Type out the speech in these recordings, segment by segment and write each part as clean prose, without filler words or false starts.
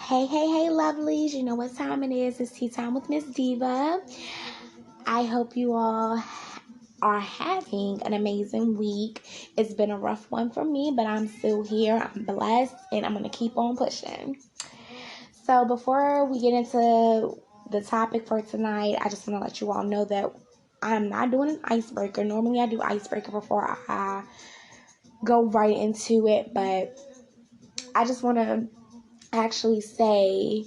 Hey, lovelies. You know what time it is. It's tea time with Miss Diva. I hope you all are having an amazing week. It's been a rough one for me, but I'm still here. I'm blessed, and I'm going to keep on pushing. So before we get into the topic for tonight, I just want to let you all know that I'm not doing an icebreaker. Normally, I do icebreaker before I go right into it, but I just want to actually say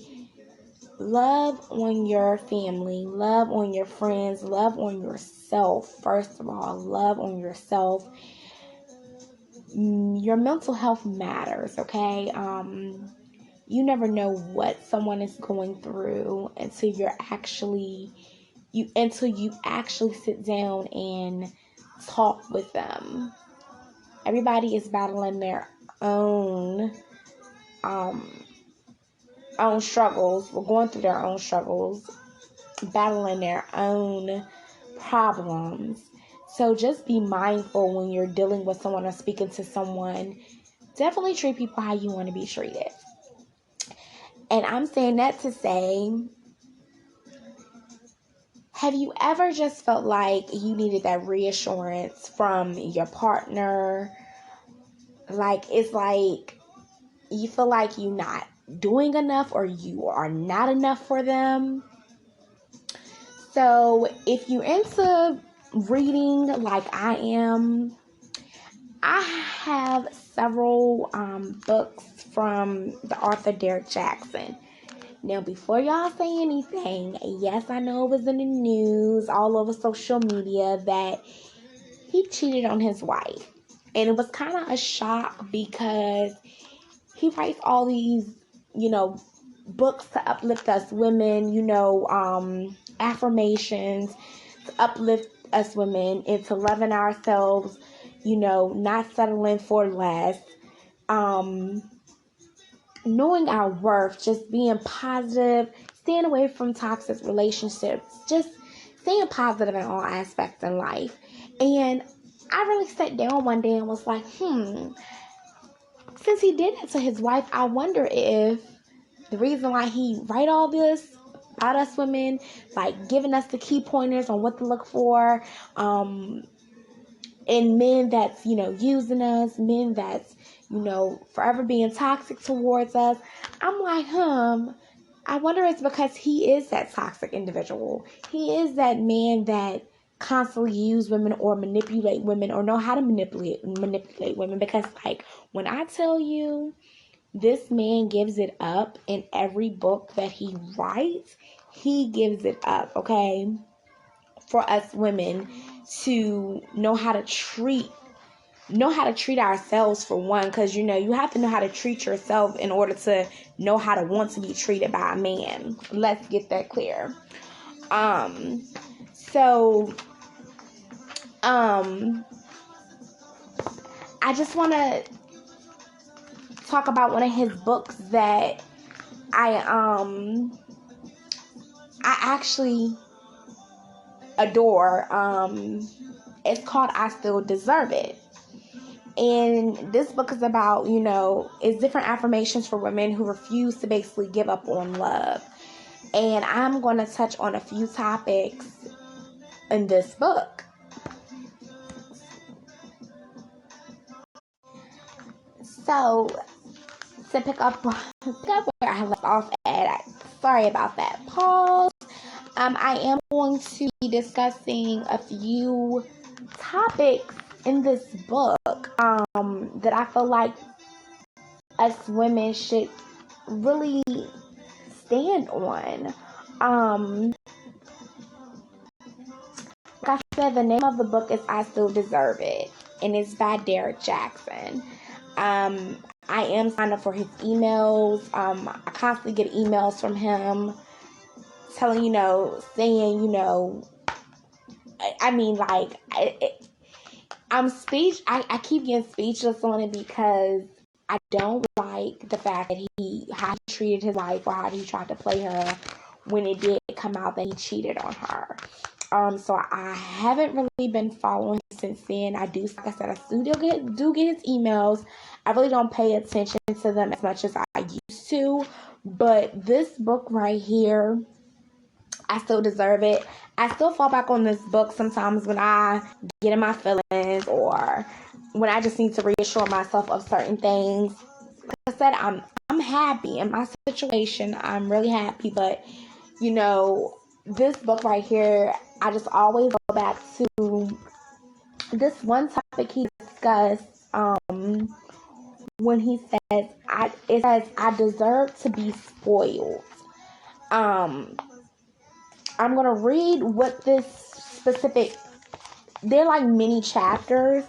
love on your family, love on your friends, love on yourself. First of all, love on yourself. Your mental health matters, okay? You never know what someone is going through until you actually sit down and talk with them. Everybody is battling their own struggles. We're going through their own struggles, battling their own problems. So just be mindful when you're dealing with someone or speaking to someone. Definitely treat people how you want to be treated. And I'm saying that to say, have you ever just felt like you needed that reassurance from your partner? Like, it's like you feel like you're not doing enough or you are not enough for them. So if you're into reading like I am, I have several books from the author Derrick Jaxn. Now, before y'all say anything, yes, I know it was in the news, all over social media, that he cheated on his wife. And it was kind of a shock because he writes all these, books to uplift us women, affirmations to uplift us women into loving ourselves, not settling for less, knowing our worth, just being positive, staying away from toxic relationships, just staying positive in all aspects in life. And I really sat down one day and was like, since he did it to his wife, I wonder if the reason why he write all this about us women, like giving us the key pointers on what to look for, in men that's, using us, men that's, forever being toxic towards us. I'm like, I wonder it's because he is that toxic individual. He is that man that constantly use women or manipulate women or know how to manipulate women. Because, like, when I tell you, this man gives it up in every book that he writes, he gives it up, okay? For us women to know how to treat ourselves, for one, because you have to know how to treat yourself in order to know how to want to be treated by a man. Let's get that clear. I just want to talk about one of his books that I actually adore. It's called I Still Deserve It. And this book is about, it's different affirmations for women who refuse to basically give up on love. And I'm going to touch on a few topics in this book. So, to pick up where I left off at, sorry about that pause. I am going to be discussing a few topics in this book that I feel like us women should really stand on. Like I said, the name of the book is I Still Deserve It, and it's by Derrick Jaxn. I am signed up for his emails. I constantly get emails from him telling, saying, I keep getting speechless on it because I don't like the fact that how he treated his wife or how he tried to play her when it did come out that he cheated on her. So I haven't really been following him since then. I do, like I said, I still do get his emails. I really don't pay attention to them as much as I used to, But this book right here, I still deserve it. I still fall back on this book sometimes when I get in my feelings or when I just need to reassure myself of certain things. Like I said, I'm happy in my situation. I'm really happy, but you know, this book right here, I just always go back to this one topic he discussed. When he says, it says, I deserve to be spoiled. I'm gonna read what this specific. They're like mini chapters.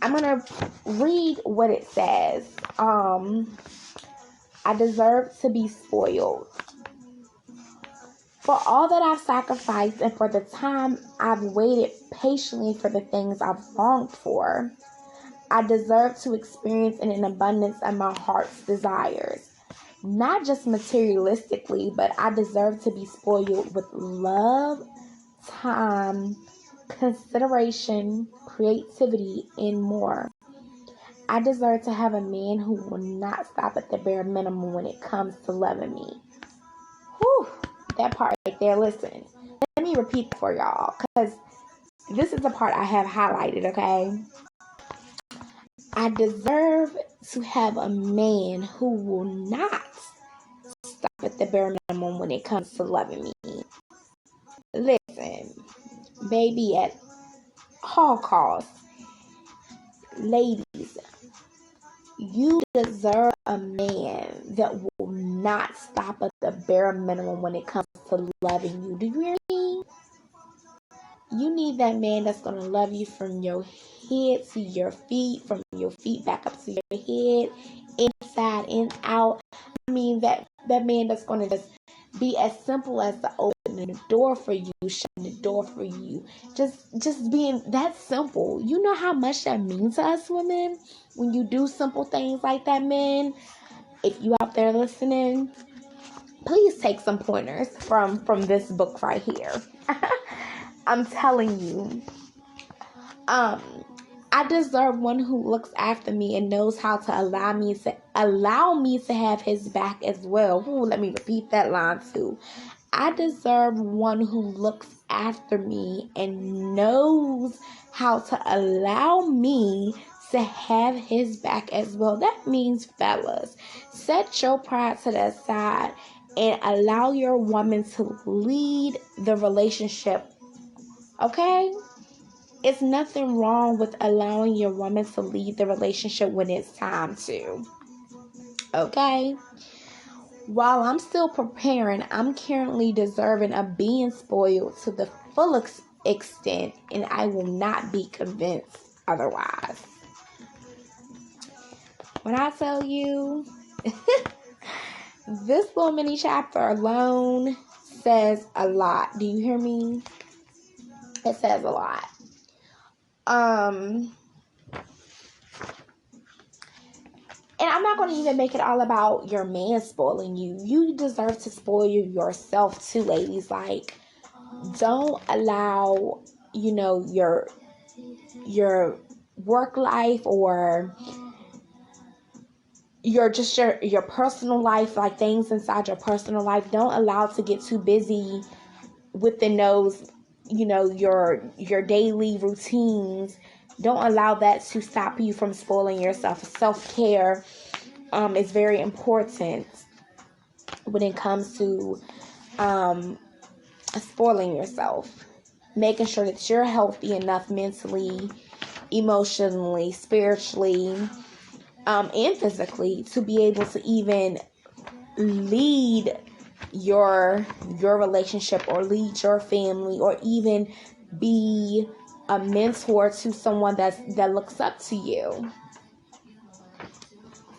I'm gonna read what it says. I deserve to be spoiled. For all that I've sacrificed and for the time I've waited patiently for the things I've longed for, I deserve to experience in an abundance of my heart's desires. Not just materialistically, but I deserve to be spoiled with love, time, consideration, creativity, and more. I deserve to have a man who will not stop at the bare minimum when it comes to loving me. Whew, that part right there, listen. Let me repeat for y'all, because this is the part I have highlighted, okay? I deserve to have a man who will not stop at the bare minimum when it comes to loving me. Listen, baby, at all costs, ladies, you deserve a man that will not stop at the bare minimum when it comes to loving you. Do you hear me? You need that man that's going to love you from your head to your feet, from your feet back up to your head, inside and out. I mean, that man that's going to just be as simple as to opening the door for you, shutting the door for you. Just being that simple. You know how much that means to us women when you do simple things like that, men. If you out there listening, please take some pointers from this book right here. I'm telling you. I deserve one who looks after me and knows how to allow me to have his back as well. Ooh, let me repeat that line too. I deserve one who looks after me and knows how to allow me to have his back as well. That means, fellas, set your pride to the side and allow your woman to lead the relationship. Okay? It's nothing wrong with allowing your woman to lead the relationship when it's time to. Okay? While I'm still preparing, I'm currently deserving of being spoiled to the full extent, and I will not be convinced otherwise. When I tell you, this little mini chapter alone says a lot. Do you hear me? It says a lot. And I'm not going to even make it all about your man spoiling you. You deserve to spoil yourself too, ladies. Like, don't allow, your work life or your personal life, like things inside your personal life, don't allow it to get too busy within those, your daily routines. Don't allow that to stop you from spoiling yourself. Self-care is very important when it comes to spoiling yourself. Making sure that you're healthy enough mentally, emotionally, spiritually, and physically to be able to even lead your relationship or lead your family or even be a mentor to someone that looks up to you.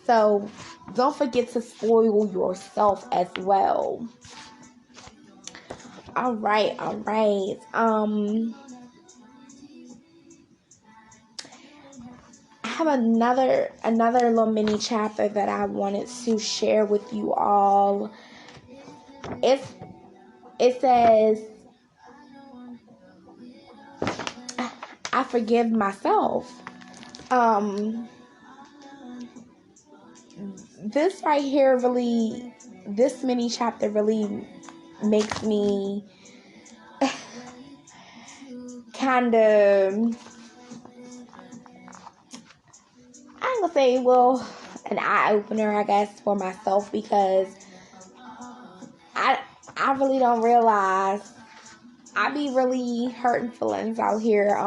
So don't forget to spoil yourself as well. All right. I have another little mini chapter that I wanted to share with you all. It says, I forgive myself. this right here really, this mini chapter really makes me kind of, I'm gonna say, well, an eye opener, I guess, for myself, because I really don't realize I be really hurting feelings out here.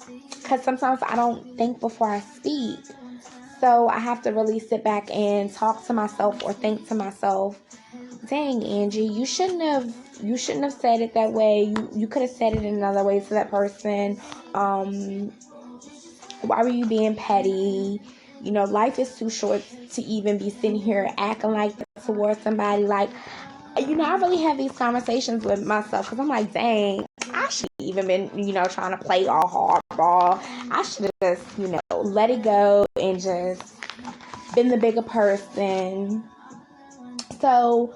Because sometimes I don't think before I speak. So I have to really sit back and talk to myself or think to myself, dang, Angie, you shouldn't have said it that way. You could have said it in another way to that person. Why were you being petty? You know, life is too short to even be sitting here acting like that towards somebody. Like, you know, I really have these conversations with myself because I'm like, dang, I should even been, trying to play all hardball. I should have just, let it go and just been the bigger person. So,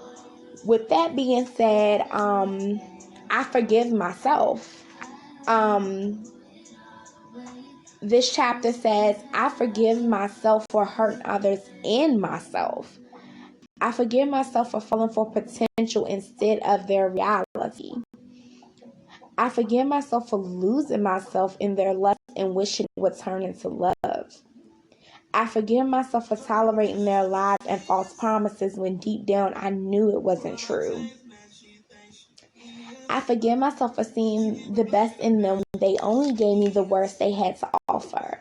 with that being said, I forgive myself. This chapter says, I forgive myself for hurting others and myself. I forgive myself for falling for potential instead of their reality. I forgive myself for losing myself in their lust and wishing it would turn into love. I forgive myself for tolerating their lies and false promises when deep down I knew it wasn't true. I forgive myself for seeing the best in them when they only gave me the worst they had to offer.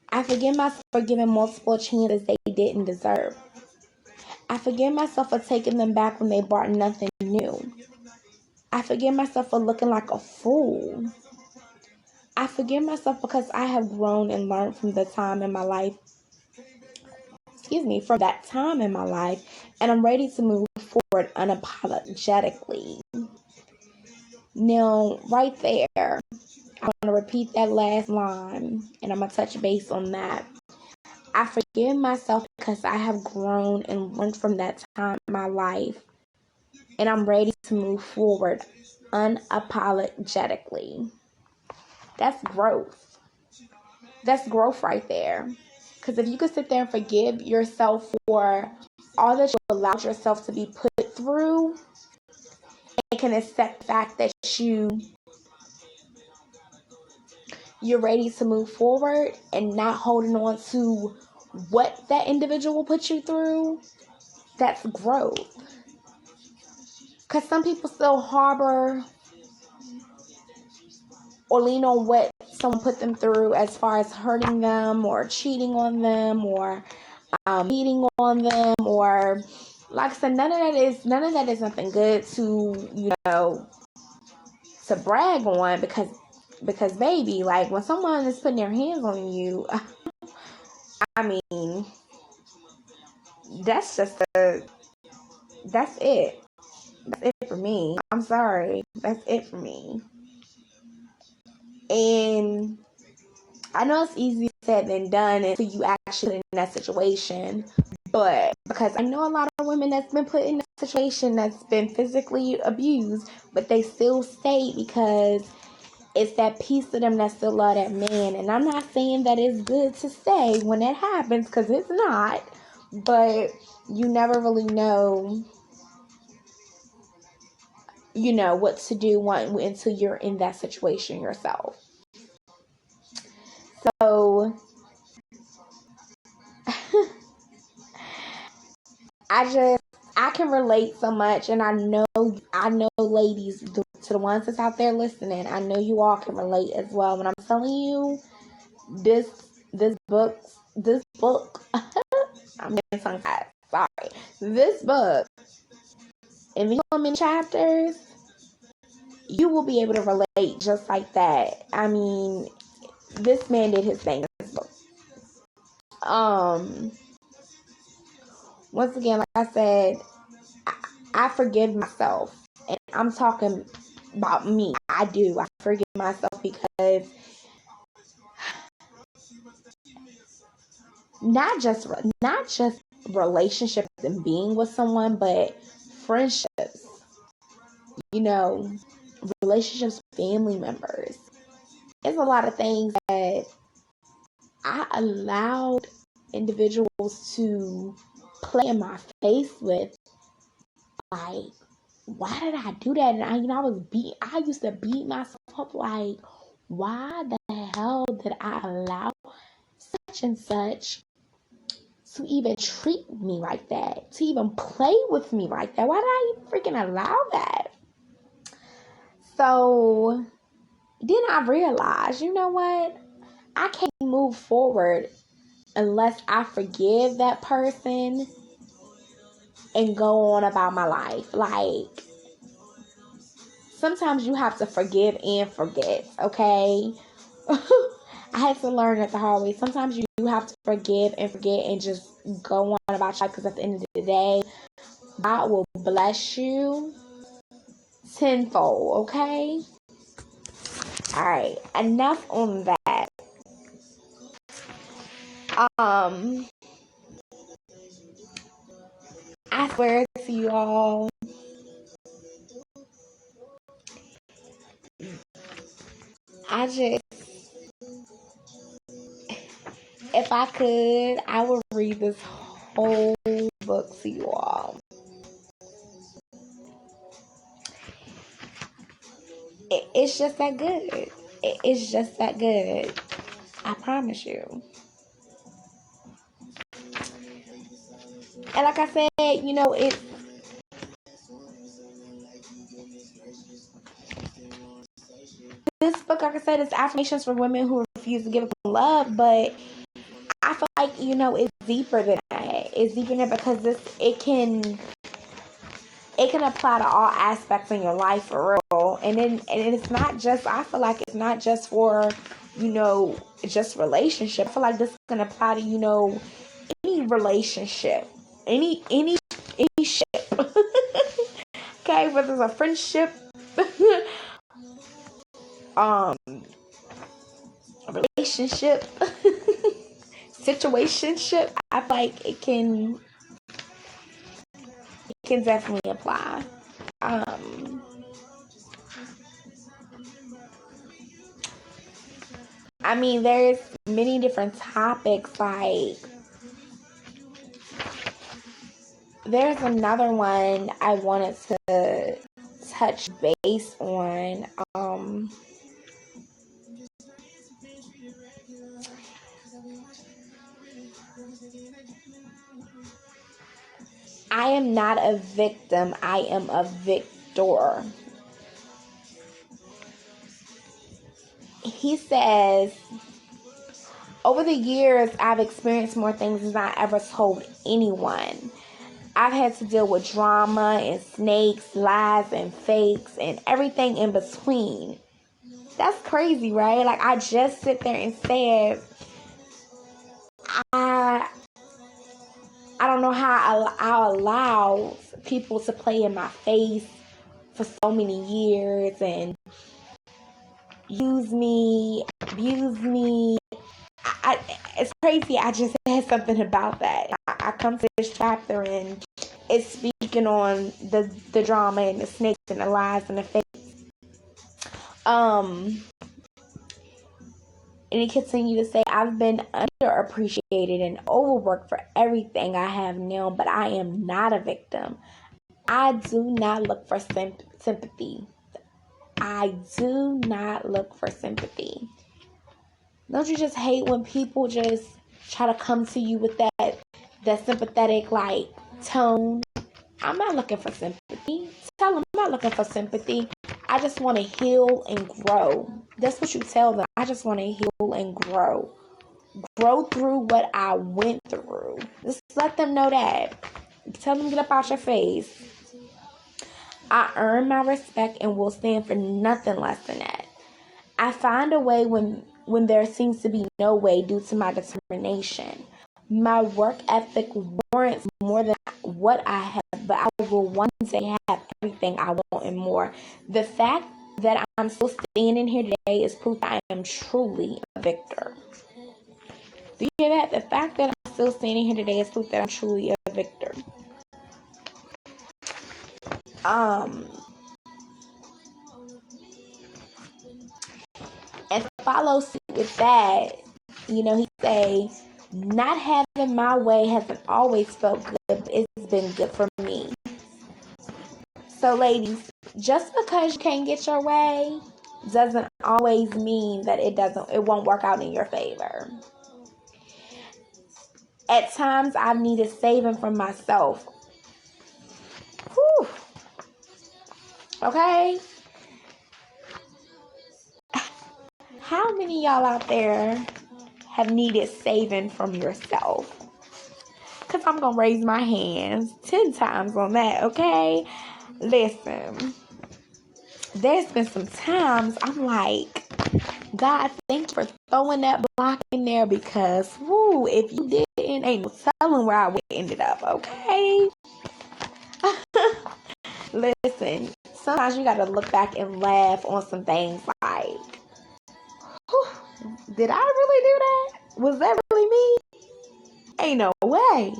I forgive myself for giving multiple chances they didn't deserve. I forgive myself for taking them back when they brought nothing new. I forgive myself for looking like a fool. I forgive myself because I have grown and learned from that time in my life, and I'm ready to move forward unapologetically. Now, right there, I'm going to repeat that last line, and I'm going to touch base on that. I forgive myself because I have grown and learned from that time in my life, and I'm ready to move forward unapologetically. That's growth. That's growth right there. Because if you could sit there and forgive yourself for all that you allowed yourself to be put through, and can accept the fact that you're ready to move forward and not holding on to what that individual put you through, that's growth. Because some people still harbor or lean on what someone put them through as far as hurting them or cheating on them or beating on them, or like I said, none of that is nothing good to to brag on, because baby, like when someone is putting their hands on you, I mean, that's it. That's it for me. I'm sorry. That's it for me. And I know it's easier said than done until you actually in that situation. But because I know a lot of women that's been put in a situation that's been physically abused, but they still stay because it's that piece of them that still love that man. And I'm not saying that it's good to stay when it happens, because it's not. But you never really know, what to do until you're in that situation yourself. So I can relate so much, and I know ladies, to the ones that's out there listening, I know you all can relate as well. When I'm telling you, this book, I'm getting tongue tied. Sorry. This book, in these many chapters, you will be able to relate just like that. I mean, this man did his thing in this book. Once again, like I said, I forgive myself, and I'm talking about me. I do. I forgive myself because not just relationships and being with someone, but friendships. Relationships with family members. There's a lot of things that I allowed individuals to play in my face with, like, why did I do that? And I used to beat myself up, like, why the hell did I allow such and such to even treat me like that, to even play with me like that? Why did I even freaking allow that? So then I realized, you know what? I can't move forward unless I forgive that person and go on about my life. Like, sometimes you have to forgive and forget, okay? I had to learn it the hard way. Sometimes you have to forgive and forget and just go on about your life, because at the end of the day, God will bless you tenfold, okay? Alright, enough on that. I swear to you all, if I could, I would read this whole book to you all. It's just that good. It's just that good. I promise you. And like I said, this book, like I said, is affirmations for women who refuse to give up on love, but I feel like, it's deeper than that. It's deeper than that, because it can apply to all aspects in your life, for real. And it's not just, I feel like it's not just for, just relationship. I feel like this can apply to, any relationship, any ship. Okay, whether it's a friendship, a relationship, situationship, I feel like it can definitely apply. I mean, there's many different topics. Like, there's another one I wanted to touch base on. I am not a victim. I am a victor. He says, over the years, I've experienced more things than I ever told anyone. I've had to deal with drama and snakes, lies and fakes, and everything in between. That's crazy, right? Like, I just sit there and said, I don't know how I allow people to play in my face for so many years and use me, abuse me. It's crazy. I just said something about that. I come to this chapter and it's speaking on the drama and the snakes and the lies and the fakes. And he continued to say, I've been underappreciated and overworked for everything I have now, but I am not a victim. I do not look for sympathy. I do not look for sympathy. Don't you just hate when people just try to come to you with that sympathetic, like, tone? I'm not looking for sympathy. Tell them I'm not looking for sympathy. I just want to heal and grow. That's what you tell them. I just want to heal and grow. Grow through what I went through. Just let them know that. Tell them, get up out your face. I earn my respect and will stand for nothing less than that. I find a way when there seems to be no way due to my determination. My work ethic warrants more than what I have, but I will one day have everything I want and more. The fact that I'm still standing here today is proof that I am truly a victor. Do you hear that? The fact that I'm still standing here today is proof that I'm truly a victor. And follow suit with that, he say, Not having my way hasn't always felt good, but it's been good for me. So ladies, just because you can't get your way doesn't always mean that it won't work out in your favor. At times I've needed saving from myself. Whew. Okay? How many of y'all out there have needed saving from yourself? Because I'm going to raise my hands 10 times on that, okay? Listen, there's been some times I'm like, God, thank you for throwing that block in there because, woo, if you didn't, ain't no telling where I would ended up, okay? Listen, sometimes you got to look back and laugh on some things like, whew, did I really do that? Was that really me? Ain't no way.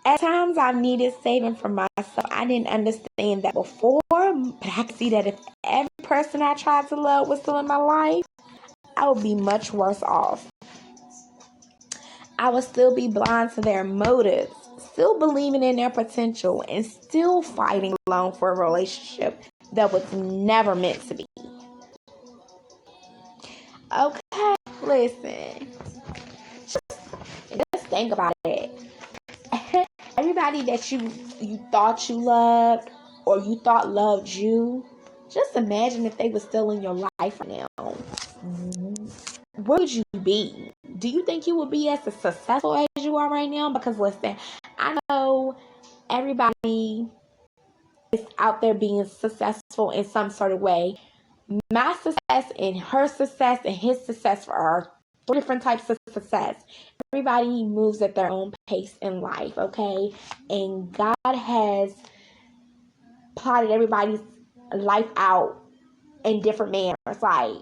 At times I've needed saving from myself. I didn't understand that before, but I can see that if every person I tried to love was still in my life, I would be much worse off. I would still be blind to their motives, still believing in their potential, and still fighting alone for a relationship that was never meant to be. Okay, listen. Just think about it. Everybody that you thought you loved or you thought loved you, just imagine if they were still in your life now. Where would you be? Do you think you would be as successful as you are right now? Because listen, I know everybody is out there being successful in some sort of way. My success and her success and his success are three different types of success. Everybody moves at their own pace in life, okay? And God has plotted everybody's life out in different manners. Like,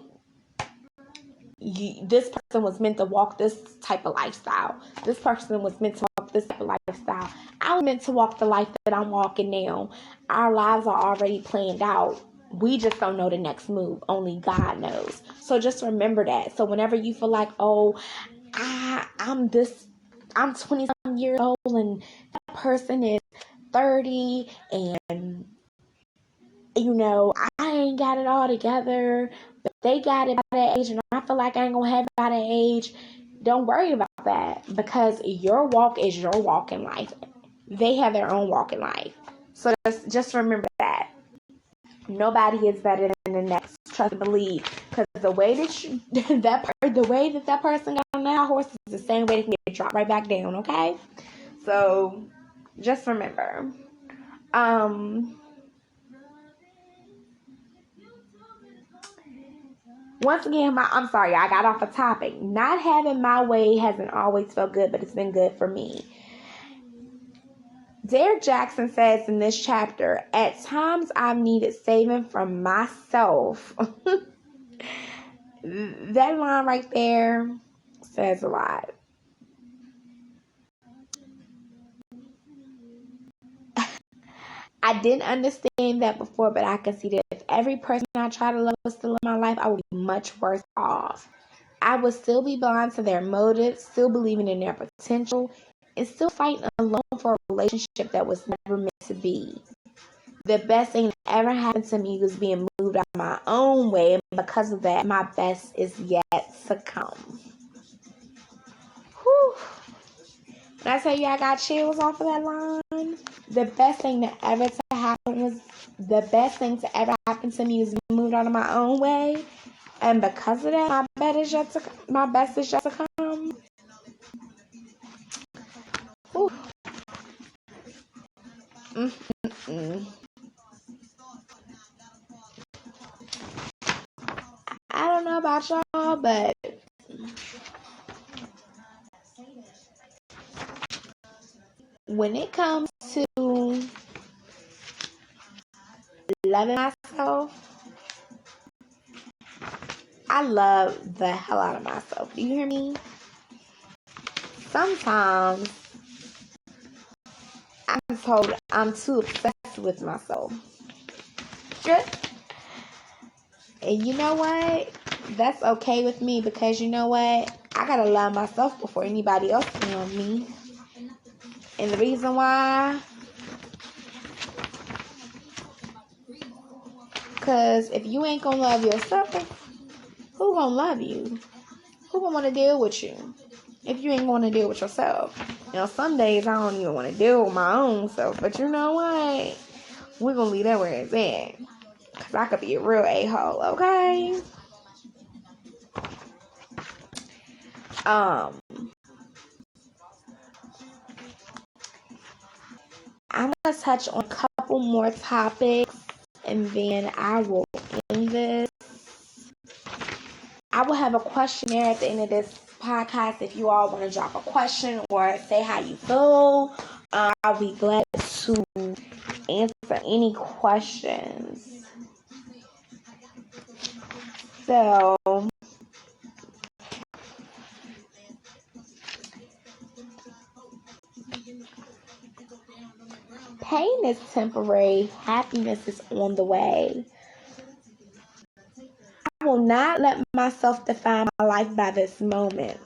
this person was meant to walk this type of lifestyle. This person was meant to walk this type of lifestyle. I was meant to walk the life that I'm walking now. Our lives are already planned out. We just don't know the next move. Only God knows. So just remember that. So whenever you feel like, oh, I'm 20-some years old and that person is 30 and, you know, I ain't got it all together, but they got it by that age and I feel like I ain't going to have it by that age. Don't worry about that because your walk is your walk in life. They have their own walk in life. So just remember that. Nobody is better than the next. Trust and believe, because the way that person got on that horse is the same way they can get dropped right back down. Okay, so just remember. Once again, I'm sorry, I got off a topic. Not having my way hasn't always felt good, but it's been good for me. Derrick Jaxn says in this chapter, at times I've needed saving from myself. That line right there says a lot. I didn't understand that before, but I can see that if every person I try to love was still in my life, I would be much worse off. I would still be blind to their motives, still believing in their potential, and still fighting alone for a relationship that was never meant to be. The best thing that ever happened to me was being moved out of my own way, and because of that, my best is yet to come. Whew. When I tell you I got chills off of that line, the best thing to ever happen to me was being moved out of my own way, and because of that, my best is yet to come. Whew. I don't know about y'all, but when it comes to loving myself, I love the hell out of myself. Do you hear me? Sometimes I'm told I'm too obsessed with myself. And you know what? That's okay with me because you know what? I gotta love myself before anybody else can love me. And the reason why, because if you ain't gonna love yourself, who gonna love you? Who gonna want to deal with you if you ain't gonna deal with yourself? You know, some days I don't even want to deal with my own self, but you know what? We're gonna leave that where it's at. Because I could be a real a-hole, okay? I'm gonna touch on a couple more topics and then I will end this. I will have a questionnaire at the end of this podcast if you all want to drop a question or say how you feel. I'll be glad to answer any questions. So, pain is temporary. Happiness is on the way. I will not let myself define my life by this moment.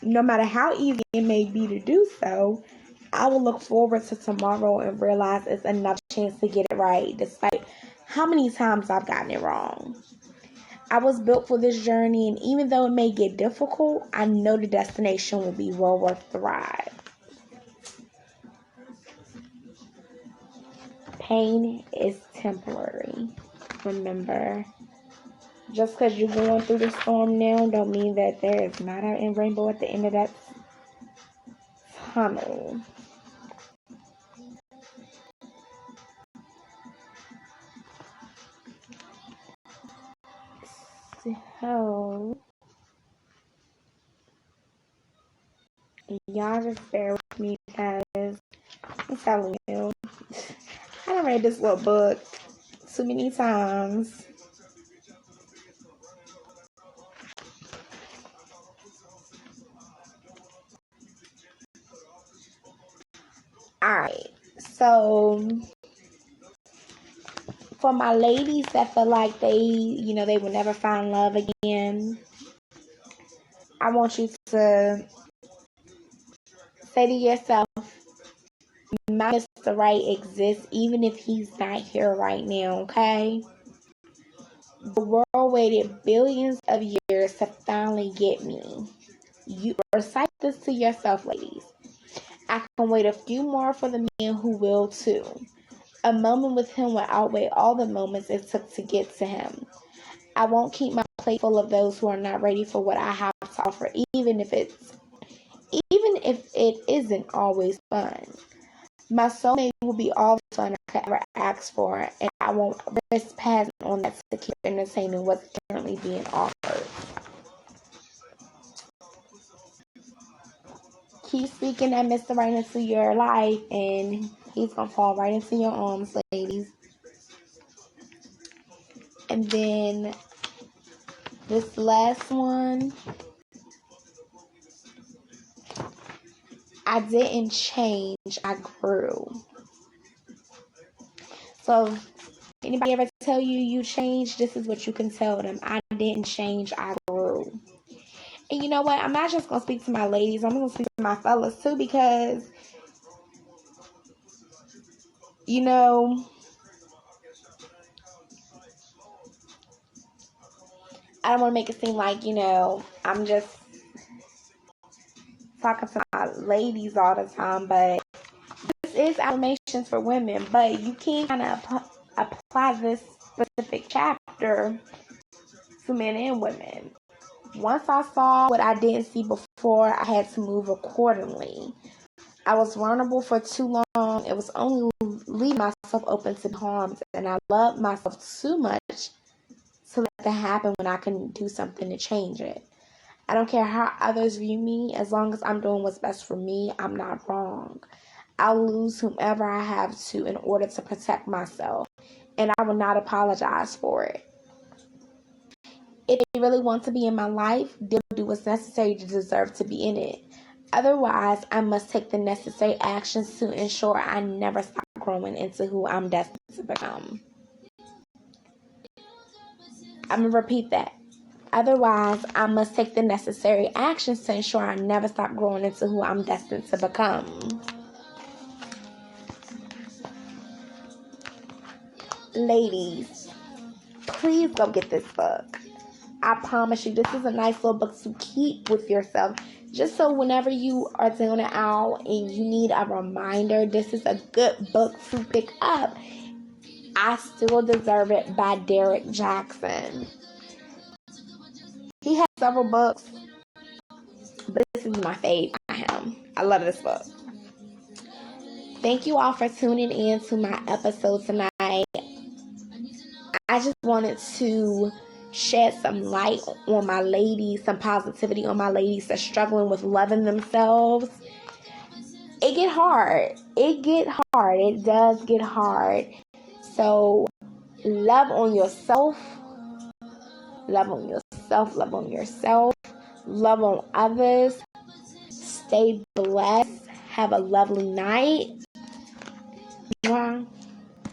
No matter how easy it may be to do so, I will look forward to tomorrow and realize it's another chance to get it right, despite how many times I've gotten it wrong. I was built for this journey, and even though it may get difficult, I know the destination will be well worth the ride. Pain is temporary. Remember, just because you're going through the storm now don't mean that there is not a rainbow at the end of that tunnel. So, y'all just bear with me because I'm telling you, I done read this little book too many times. Alright, so for my ladies that feel like they will never find love again, I want you to say to yourself, my Mr. Right exists even if he's not here right now, okay? The world waited billions of years to finally get me. You recite this to yourself, ladies. I can wait a few more for the man who will too. A moment with him will outweigh all the moments it took to get to him. I won't keep my plate full of those who are not ready for what I have to offer, even if it isn't always fun. My soulmate will be all the fun I could ever ask for, and I won't risk passing on that to keep entertaining what's currently being offered. Keep speaking that Mr. Right into your life, and he's gonna fall right into your arms, ladies. And then this last one, I didn't change, I grew. So anybody ever tell you changed, this is what you can tell them. I didn't change, I grew. And you know what? I'm not just going to speak to my ladies. I'm going to speak to my fellas too because, you know, I don't want to make it seem like, I'm just talking to my ladies all the time, but this is affirmations for women, but you can kind of apply this specific chapter to men and women. Once I saw what I didn't see before, I had to move accordingly. I was vulnerable for too long. It was only leaving myself open to harms, and I loved myself too much to let that happen when I can do something to change it. I don't care how others view me. As long as I'm doing what's best for me, I'm not wrong. I'll lose whomever I have to in order to protect myself, and I will not apologize for it. If they really want to be in my life, they'll do what's necessary to deserve to be in it. Otherwise, I must take the necessary actions to ensure I never stop growing into who I'm destined to become. I'm going to repeat that. Otherwise, I must take the necessary actions to ensure I never stop growing into who I'm destined to become. Ladies, please go get this book. I promise you, this is a nice little book to keep with yourself. Just so whenever you are down and out and you need a reminder, this is a good book to pick up. I Still Deserve It by Derrick Jaxn. He has several books, but this is my fave by him. I love this book. Thank you all for tuning in to my episode tonight. I just wanted to shed some light on my ladies, some positivity on my ladies that's struggling with loving themselves. It get hard. It does get hard. So love on yourself. Love on yourself. Love on yourself. Love on others. Stay blessed. Have a lovely night. Mwah.